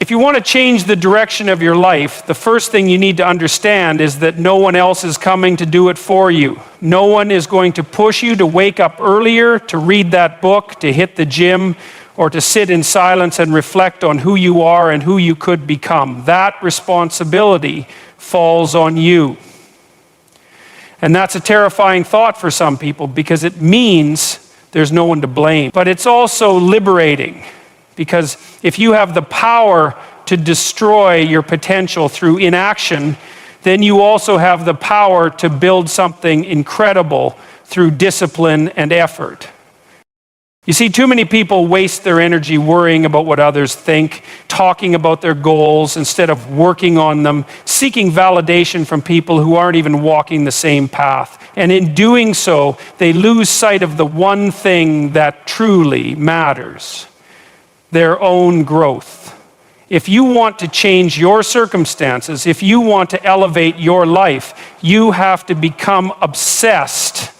If you want to change the direction of your life, the first thing you need to understand is that no one else is coming to do it for you. No one is going to push you to wake up earlier, to read that book, to hit the gym, or to sit in silence and reflect on who you are and who you could become. That responsibility falls on you. And that's a terrifying thought for some people because it means there's no one to blame. But it's also liberating. Because if you have the power to destroy your potential through inaction, then you also have the power to build something incredible through discipline and effort. You see, too many people waste their energy worrying about what others think, talking about their goals instead of working on them, seeking validation from people who aren't even walking the same path. And in doing so, they lose sight of the one thing that truly matters: their own growth. If you want to change your circumstances, if you want to elevate your life, you have to become obsessed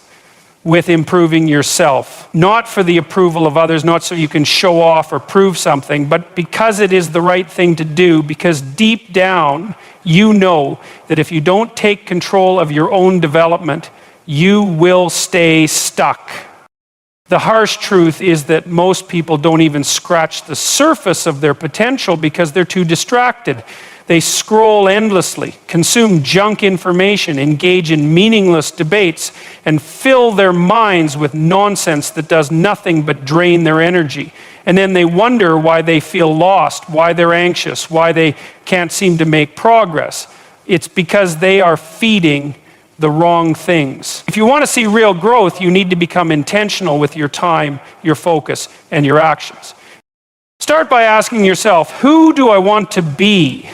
with improving yourself. Not for the approval of others, not so you can show off or prove something, but because it is the right thing to do, because deep down you know that if you don't take control of your own development, you will stay stuck. The harsh truth is that most people don't even scratch the surface of their potential because they're too distracted. They scroll endlessly, consume junk information, engage in meaningless debates, and fill their minds with nonsense that does nothing but drain their energy. And then they wonder why they feel lost, why they're anxious, why they can't seem to make progress. It's because they are feeding the wrong things. If you want to see real growth, you need to become intentional with your time, your focus, and your actions. Start by asking yourself, who do I want to be?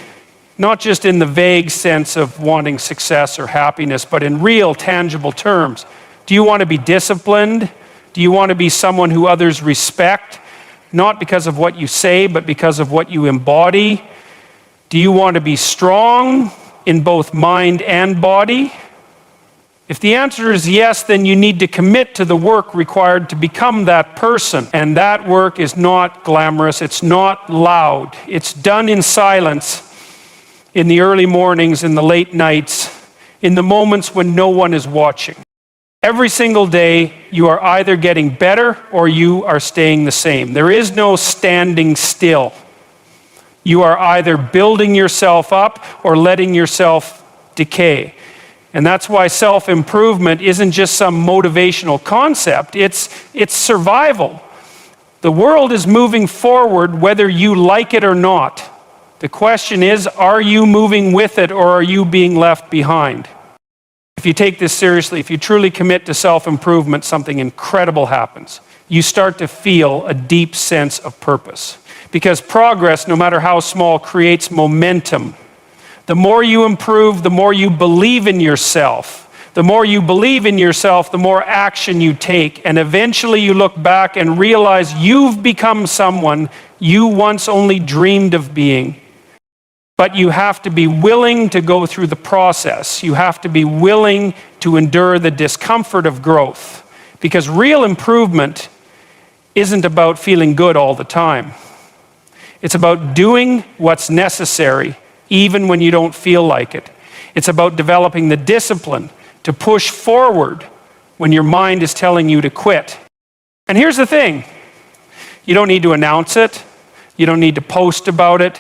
Not just in the vague sense of wanting success or happiness, but in real, tangible terms. Do you want to be disciplined? Do you want to be someone who others respect? Not because of what you say, but because of what you embody? Do you want to be strong in both mind and body? If the answer is yes, then you need to commit to the work required to become that person. And that work is not glamorous, it's not loud. It's done in silence, in the early mornings, in the late nights, in the moments when no one is watching. Every single day, you are either getting better or you are staying the same. There is no standing still. You are either building yourself up or letting yourself decay. And that's why self-improvement isn't just some motivational concept, it's survival. The world is moving forward whether you like it or not. The question is, are you moving with it or are you being left behind? If you take this seriously, if you truly commit to self-improvement, something incredible happens. You start to feel a deep sense of purpose. Because progress, no matter how small, creates momentum. The more you improve, the more you believe in yourself. The more you believe in yourself, the more action you take. And eventually you look back and realize you've become someone you once only dreamed of being. But you have to be willing to go through the process. You have to be willing to endure the discomfort of growth. Because real improvement isn't about feeling good all the time. It's about doing what's necessary even when you don't feel like it. It's about developing the discipline to push forward when your mind is telling you to quit. And here's the thing. You don't need to announce it. You don't need to post about it.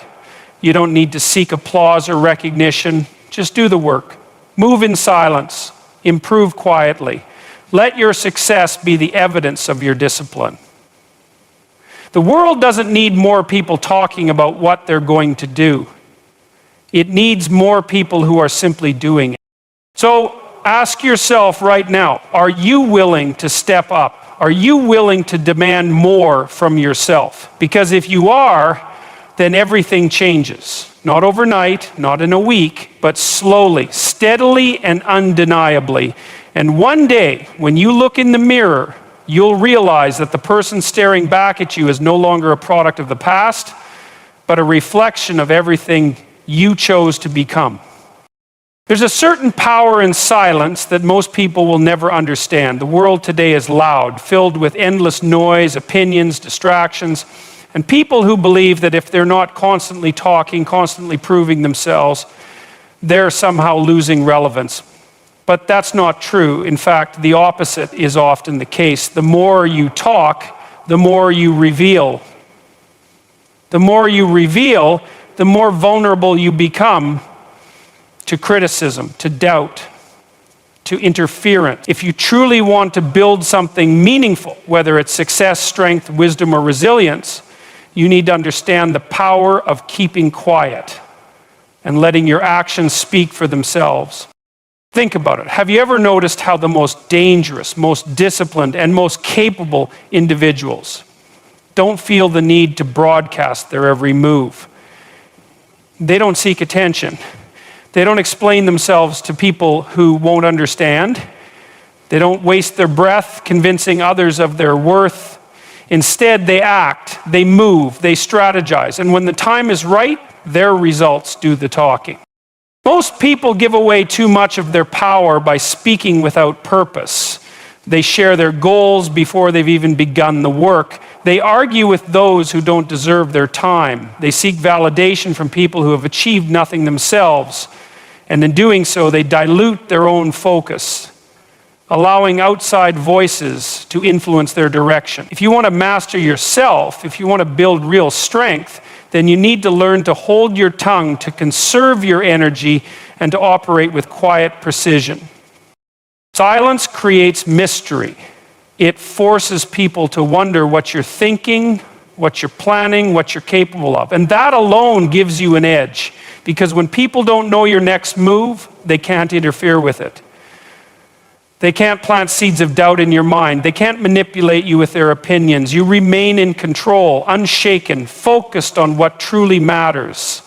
You don't need to seek applause or recognition. Just do the work. Move in silence. Improve quietly. Let your success be the evidence of your discipline. The world doesn't need more people talking about what they're going to do. It needs more people who are simply doing it. So ask yourself right now, are you willing to step up? Are you willing to demand more from yourself? Because if you are, then everything changes. Not overnight, not in a week, but slowly, steadily, and undeniably. And one day, when you look in the mirror, you'll realize that the person staring back at you is no longer a product of the past, but a reflection of everything you chose to become. There's a certain power in silence that most people will never understand. The world today is loud, filled with endless noise, opinions, distractions, And people who believe that if they're not constantly talking, constantly proving themselves, they're somehow losing relevance. But that's not true. In fact, the opposite is often the case. The more you talk, the more you reveal. The more you reveal, the more vulnerable you become to criticism, to doubt, to interference. If you truly want to build something meaningful, whether it's success, strength, wisdom, or resilience, you need to understand the power of keeping quiet and letting your actions speak for themselves. Think about it. Have you ever noticed how the most dangerous, most disciplined, and most capable individuals don't feel the need to broadcast their every move? They don't seek attention. They don't explain themselves to people who won't understand. They don't waste their breath convincing others of their worth. Instead, they act, they move, they strategize. And when the time is right, their results do the talking. Most people give away too much of their power by speaking without purpose. They share their goals before they've even begun the work. They argue with those who don't deserve their time. They seek validation from people who have achieved nothing themselves. And in doing so, they dilute their own focus, allowing outside voices to influence their direction. If you want to master yourself, if you want to build real strength, then you need to learn to hold your tongue, to conserve your energy, and to operate with quiet precision. Silence creates mystery. It forces people to wonder what you're thinking, what you're planning, what you're capable of. And that alone gives you an edge, because when people don't know your next move, they can't interfere with it. They can't plant seeds of doubt in your mind. They can't manipulate you with their opinions. You remain in control, unshaken, focused on what truly matters.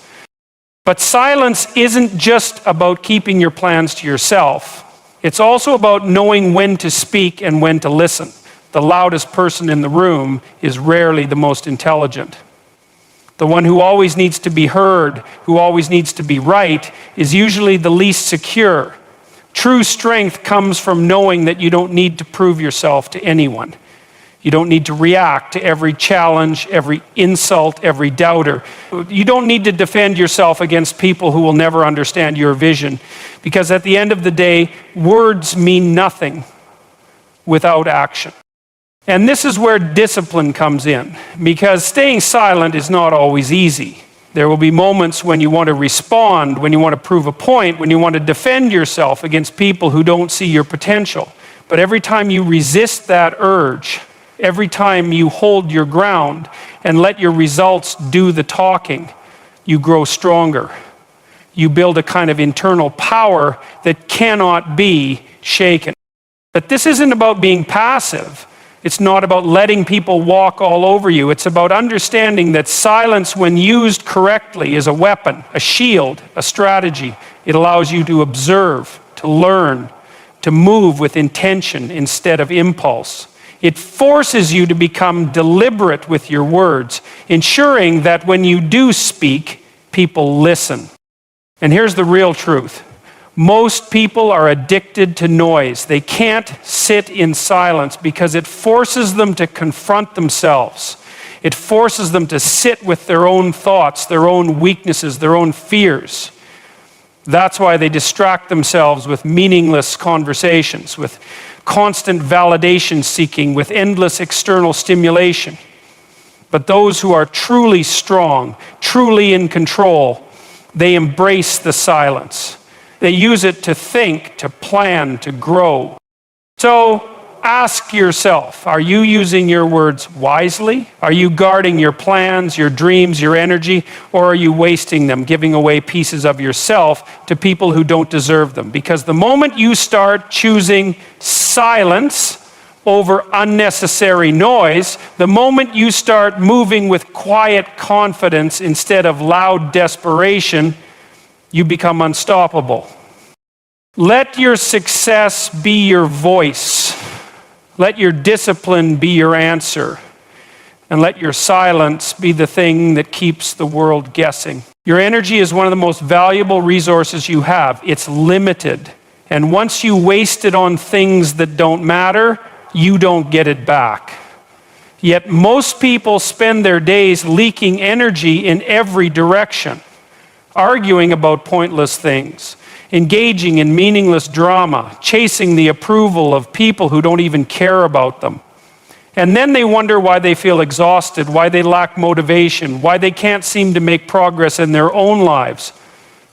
But silence isn't just about keeping your plans to yourself. It's also about knowing when to speak and when to listen. The loudest person in the room is rarely the most intelligent. The one who always needs to be heard, who always needs to be right, is usually the least secure. True strength comes from knowing that you don't need to prove yourself to anyone. You don't need to react to every challenge, every insult, every doubter. You don't need to defend yourself against people who will never understand your vision, because at the end of the day, words mean nothing without action. And this is where discipline comes in, because staying silent is not always easy. There will be moments when you want to respond, when you want to prove a point, when you want to defend yourself against people who don't see your potential. But every time you resist that urge, every time you hold your ground and let your results do the talking, you grow stronger. You build a kind of internal power that cannot be shaken. But this isn't about being passive. It's not about letting people walk all over you. It's about understanding that silence, when used correctly, is a weapon, a shield, a strategy. It allows you to observe, to learn, to move with intention instead of impulse. It forces you to become deliberate with your words, ensuring that when you do speak, people listen. And here's the real truth. Most people are addicted to noise. They can't sit in silence because it forces them to confront themselves. It forces them to sit with their own thoughts, their own weaknesses, their own fears. That's why they distract themselves with meaningless conversations, with constant validation seeking, with endless external stimulation. But those who are truly strong, truly in control, they embrace the silence. They use it to think, to plan, to grow. So ask yourself, are you using your words wisely? Are you guarding your plans, your dreams, your energy? Or are you wasting them, giving away pieces of yourself to people who don't deserve them? Because the moment you start choosing silence over unnecessary noise, the moment you start moving with quiet confidence instead of loud desperation, you become unstoppable. Let your success be your voice. Let your discipline be your answer. And let your silence be the thing that keeps the world guessing. Your energy is one of the most valuable resources you have. It's limited. And once you waste it on things that don't matter, you don't get it back. Yet most people spend their days leaking energy in every direction, arguing about pointless things, engaging in meaningless drama, chasing the approval of people who don't even care about them. And then they wonder why they feel exhausted, why they lack motivation, why they can't seem to make progress in their own lives.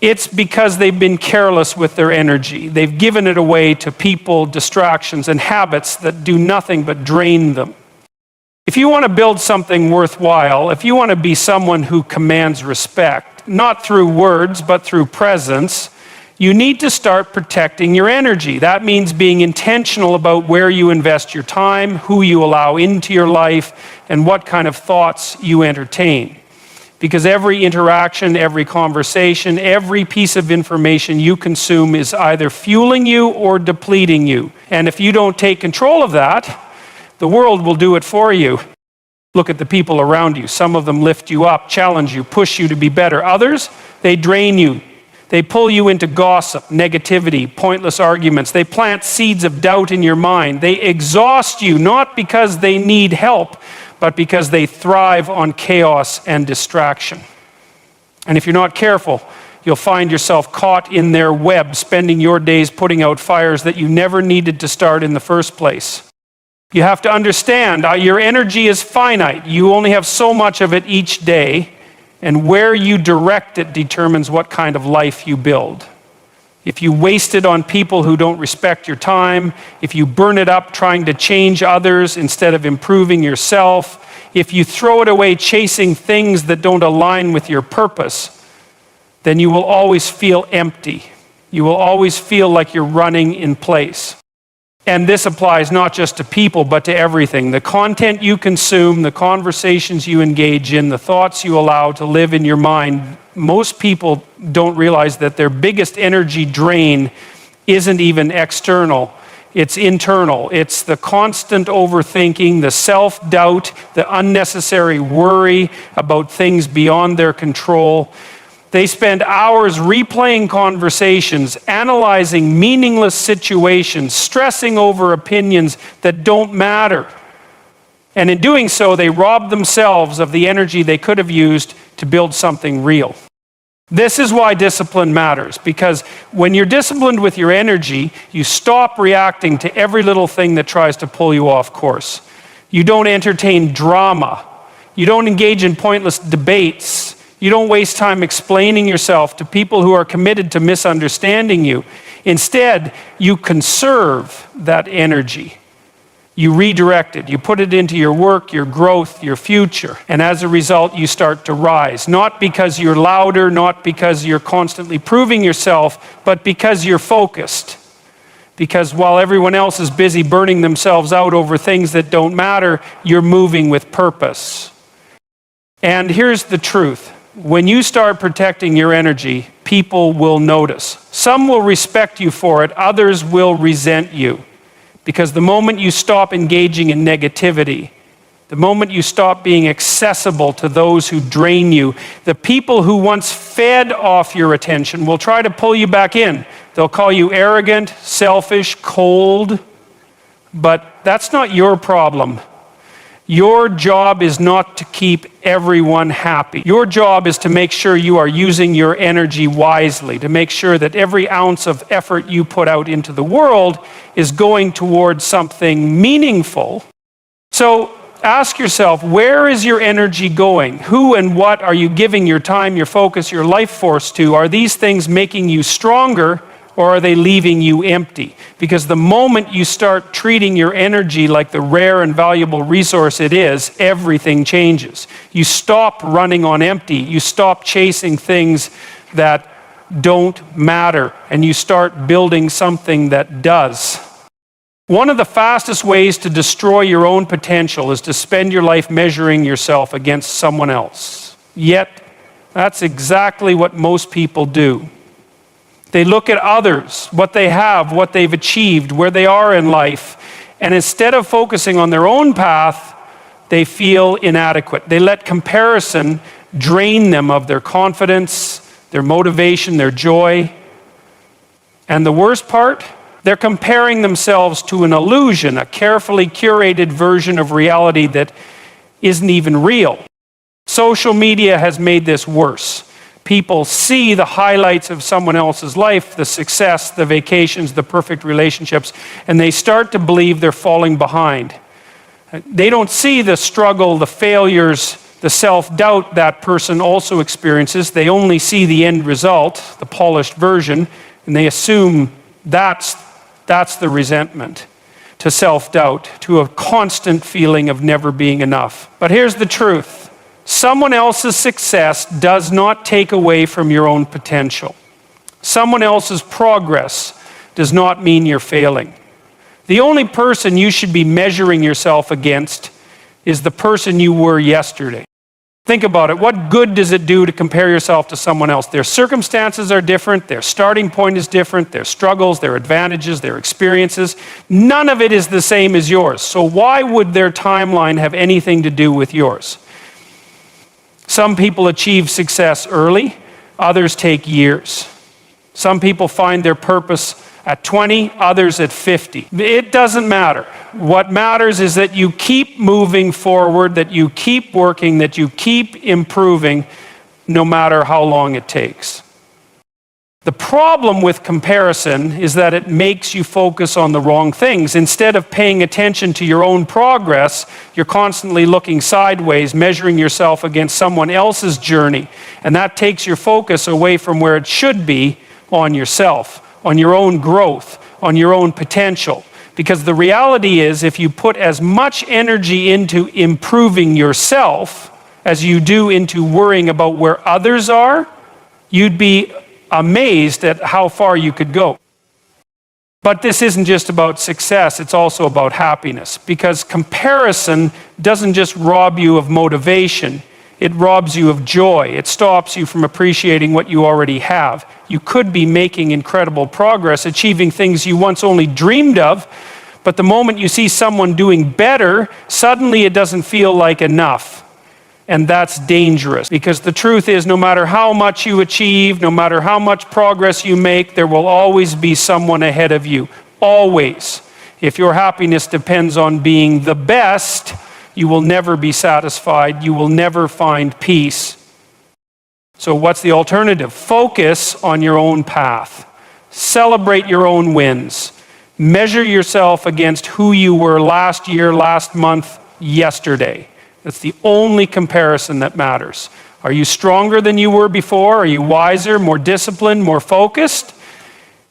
It's because they've been careless with their energy. They've given it away to people, distractions, and habits that do nothing but drain them. If you want to build something worthwhile, if you want to be someone who commands respect, not through words, but through presence, you need to start protecting your energy. That means being intentional about where you invest your time, who you allow into your life, and what kind of thoughts you entertain. Because every interaction, every conversation, every piece of information you consume is either fueling you or depleting you. And if you don't take control of that, the world will do it for you. Look at the people around you. Some of them lift you up, challenge you, push you to be better. Others, they drain you. They pull you into gossip, negativity, pointless arguments. They plant seeds of doubt in your mind. They exhaust you, not because they need help, but because they thrive on chaos and distraction. And if you're not careful, you'll find yourself caught in their web, spending your days putting out fires that you never needed to start in the first place. You have to understand, your energy is finite. You only have so much of it each day, and where you direct it determines what kind of life you build. If you waste it on people who don't respect your time, if you burn it up trying to change others instead of improving yourself, if you throw it away chasing things that don't align with your purpose, then you will always feel empty. You will always feel like you're running in place. And this applies not just to people, but to everything. The content you consume, the conversations you engage in, the thoughts you allow to live in your mind, most people don't realize that their biggest energy drain isn't even external. It's internal. It's the constant overthinking, the self-doubt, the unnecessary worry about things beyond their control. They spend hours replaying conversations, analyzing meaningless situations, stressing over opinions that don't matter. And in doing so, they rob themselves of the energy they could have used to build something real. This is why discipline matters, because when you're disciplined with your energy, you stop reacting to every little thing that tries to pull you off course. You don't entertain drama. You don't engage in pointless debates. You don't waste time explaining yourself to people who are committed to misunderstanding you. Instead, you conserve that energy. You redirect it. You put it into your work, your growth, your future. And as a result, you start to rise. Not because you're louder, not because you're constantly proving yourself, but because you're focused. Because while everyone else is busy burning themselves out over things that don't matter, you're moving with purpose. And here's the truth. When you start protecting your energy, people will notice. Some will respect you for it, others will resent you. Because the moment you stop engaging in negativity, the moment you stop being accessible to those who drain you, the people who once fed off your attention will try to pull you back in. They'll call you arrogant, selfish, cold, but that's not your problem. Your job is not to keep everyone happy. Your job is to make sure you are using your energy wisely, to make sure that every ounce of effort you put out into the world is going towards something meaningful. So ask yourself, where is your energy going? Who and what are you giving your time, your focus, your life force to? Are these things making you stronger, or are they leaving you empty? Because the moment you start treating your energy like the rare and valuable resource it is, everything changes. You stop running on empty. You stop chasing things that don't matter, and you start building something that does. One of the fastest ways to destroy your own potential is to spend your life measuring yourself against someone else. Yet, that's exactly what most people do. They look at others, what they have, what they've achieved, where they are in life, and instead of focusing on their own path, they feel inadequate. They let comparison drain them of their confidence, their motivation, their joy. And the worst part, they're comparing themselves to an illusion, a carefully curated version of reality that isn't even real. Social media has made this worse. People see the highlights of someone else's life, the success, the vacations, the perfect relationships, and they start to believe they're falling behind. They don't see the struggle, the failures, the self-doubt that person also experiences. They only see the end result, the polished version, and they assume that's the resentment, to self-doubt, to a constant feeling of never being enough. But here's the truth. Someone else's success does not take away from your own potential. Someone else's progress does not mean you're failing. The only person you should be measuring yourself against is the person you were yesterday. Think about it. What good does it do to compare yourself to someone else? Their circumstances are different. Their starting point is different. Their struggles, their advantages, their experiences. None of it is the same as yours. So why would their timeline have anything to do with yours? Some people achieve success early. Others take years. Some people find their purpose at 20, others at 50. It doesn't matter. What matters is that you keep moving forward, that you keep working, that you keep improving, no matter how long it takes. The problem with comparison is that it makes you focus on the wrong things. Instead of paying attention to your own progress, you're constantly looking sideways, measuring yourself against someone else's journey. And that takes your focus away from where it should be, on yourself, on your own growth, on your own potential. Because the reality is, if you put as much energy into improving yourself as you do into worrying about where others are, you'd be amazed at how far you could go. But this isn't just about success, it's also about happiness. Because comparison doesn't just rob you of motivation, it robs you of joy. It stops you from appreciating what you already have. You could be making incredible progress, achieving things you once only dreamed of, but the moment you see someone doing better, suddenly it doesn't feel like enough. And that's dangerous, because the truth is, no matter how much you achieve, no matter how much progress you make, there will always be someone ahead of you. Always. If your happiness depends on being the best, you will never be satisfied. You will never find peace. So what's the alternative? Focus on your own path. Celebrate your own wins. Measure yourself against who you were last year, last month, yesterday. That's the only comparison that matters. Are you stronger than you were before? Are you wiser, more disciplined, more focused?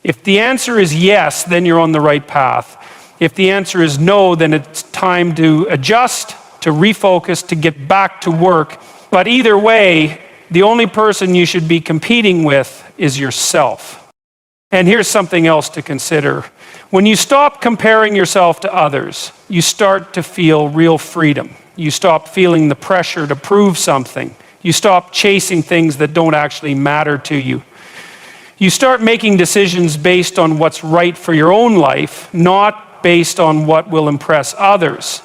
If the answer is yes, then you're on the right path. If the answer is no, then it's time to adjust, to refocus, to get back to work. But either way, the only person you should be competing with is yourself. And here's something else to consider. When you stop comparing yourself to others, you start to feel real freedom. You stop feeling the pressure to prove something. You stop chasing things that don't actually matter to you. You start making decisions based on what's right for your own life, not based on what will impress others.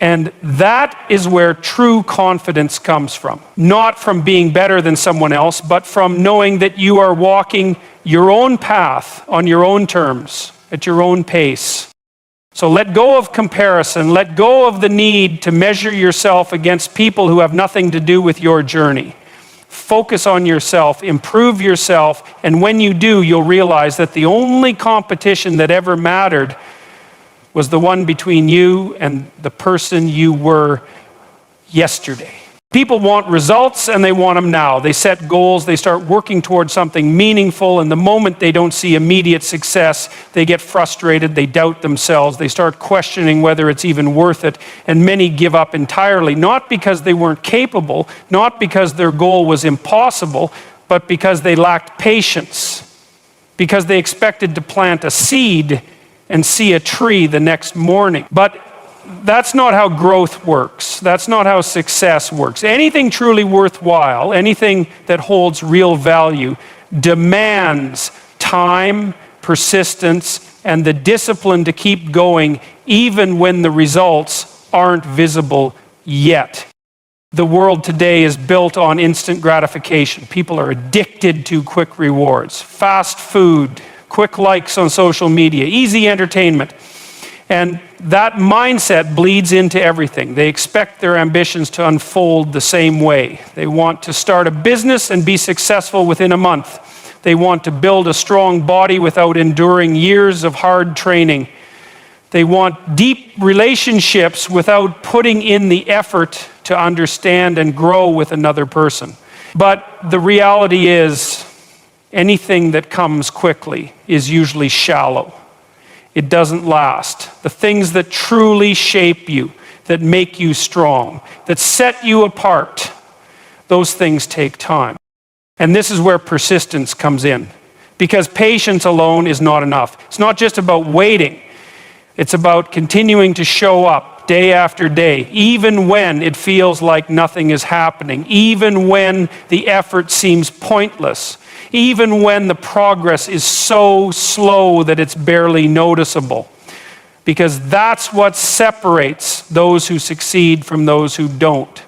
And that is where true confidence comes from. Not from being better than someone else, but from knowing that you are walking your own path on your own terms, at your own pace. So let go of comparison. Let go of the need to measure yourself against people who have nothing to do with your journey. Focus on yourself, improve yourself, and when you do, you'll realize that the only competition that ever mattered was the one between you and the person you were yesterday. People want results, and they want them now. They set goals, they start working towards something meaningful, and the moment they don't see immediate success, they get frustrated, they doubt themselves, they start questioning whether it's even worth it, and many give up entirely, not because they weren't capable, not because their goal was impossible, but because they lacked patience, because they expected to plant a seed and see a tree the next morning. But that's not how growth works. That's not how success works. Anything truly worthwhile, anything that holds real value, demands time, persistence, and the discipline to keep going even when the results aren't visible yet. The world today is built on instant gratification. People are addicted to quick rewards, fast food, quick likes on social media, easy entertainment. And that mindset bleeds into everything. They expect their ambitions to unfold the same way. They want to start a business and be successful within a month. They want to build a strong body without enduring years of hard training. They want deep relationships without putting in the effort to understand and grow with another person. But the reality is, anything that comes quickly is usually shallow. It doesn't last. The things that truly shape you, that make you strong, that set you apart, those things take time. And this is where persistence comes in. Because patience alone is not enough. It's not just about waiting. It's about continuing to show up day after day, even when it feels like nothing is happening, even when the effort seems pointless, even when the progress is so slow that it's barely noticeable. Because that's what separates those who succeed from those who don't.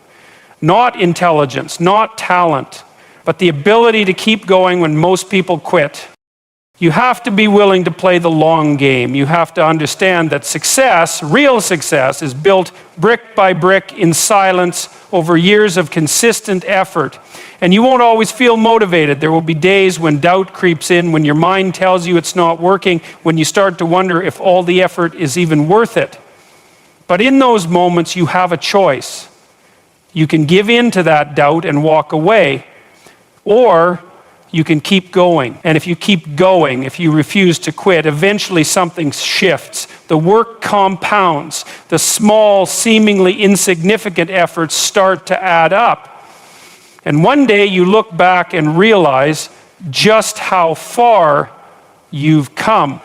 Not intelligence, not talent, but the ability to keep going when most people quit. You have to be willing to play the long game. You have to understand that success, real success, is built brick by brick in silence over years of consistent effort. And you won't always feel motivated. There will be days when doubt creeps in, when your mind tells you it's not working, when you start to wonder if all the effort is even worth it. But in those moments, you have a choice. You can give in to that doubt and walk away, or you can keep going. And if you keep going, if you refuse to quit, eventually something shifts. The work compounds. The small, seemingly insignificant efforts start to add up. And one day you look back and realize just how far you've come.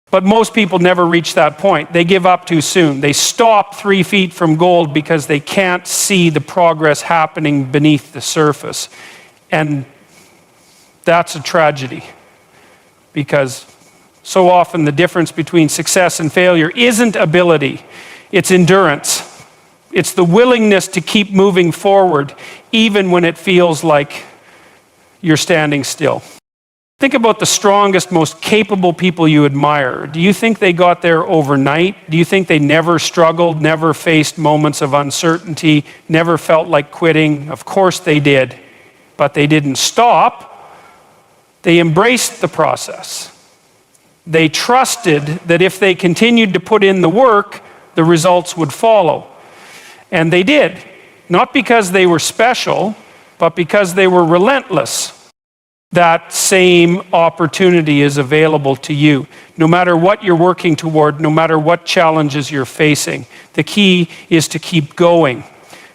But most people never reach that point. They give up too soon. They stop 3 feet from gold because they can't see the progress happening beneath the surface. And that's a tragedy, because so often the difference between success and failure isn't ability, it's endurance. It's the willingness to keep moving forward even when it feels like you're standing still. Think about the strongest, most capable people you admire. Do you think they got there overnight? Do you think they never struggled, never faced moments of uncertainty, never felt like quitting? Of course they did, but they didn't stop. They embraced the process. They trusted that if they continued to put in the work, the results would follow. And they did. Not because they were special, but because they were relentless. That same opportunity is available to you. No matter what you're working toward, no matter what challenges you're facing, the key is to keep going,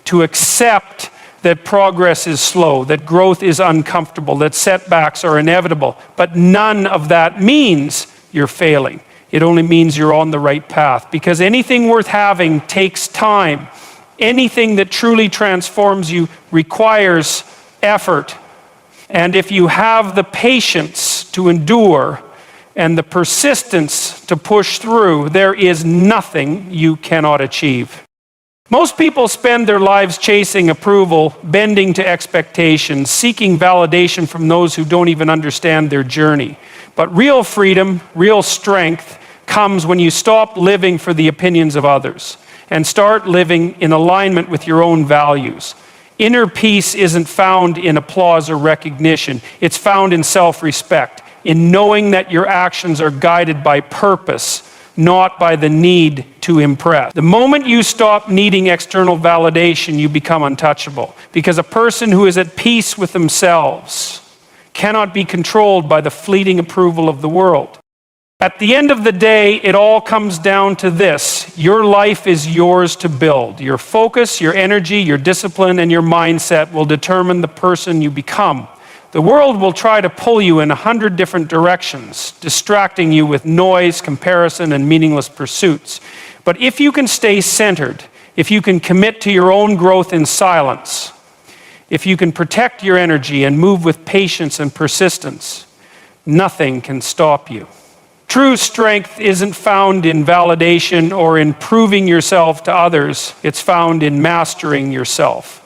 to accept that progress is slow, that growth is uncomfortable, that setbacks are inevitable. But none of that means you're failing. It only means you're on the right path. Because anything worth having takes time. Anything that truly transforms you requires effort. And if you have the patience to endure and the persistence to push through, there is nothing you cannot achieve. Most people spend their lives chasing approval, bending to expectations, seeking validation from those who don't even understand their journey. But real freedom, real strength comes when you stop living for the opinions of others and start living in alignment with your own values. Inner peace isn't found in applause or recognition. It's found in self-respect, in knowing that your actions are guided by purpose, not by the need to impress. The moment you stop needing external validation, you become untouchable. Because a person who is at peace with themselves cannot be controlled by the fleeting approval of the world. At the end of the day, it all comes down to this. Your life is yours to build. Your focus, your energy, your discipline, and your mindset will determine the person you become. The world will try to pull you in 100 different directions, distracting you with noise, comparison, and meaningless pursuits. But if you can stay centered, if you can commit to your own growth in silence, if you can protect your energy and move with patience and persistence, nothing can stop you. True strength isn't found in validation or in proving yourself to others. It's found in mastering yourself.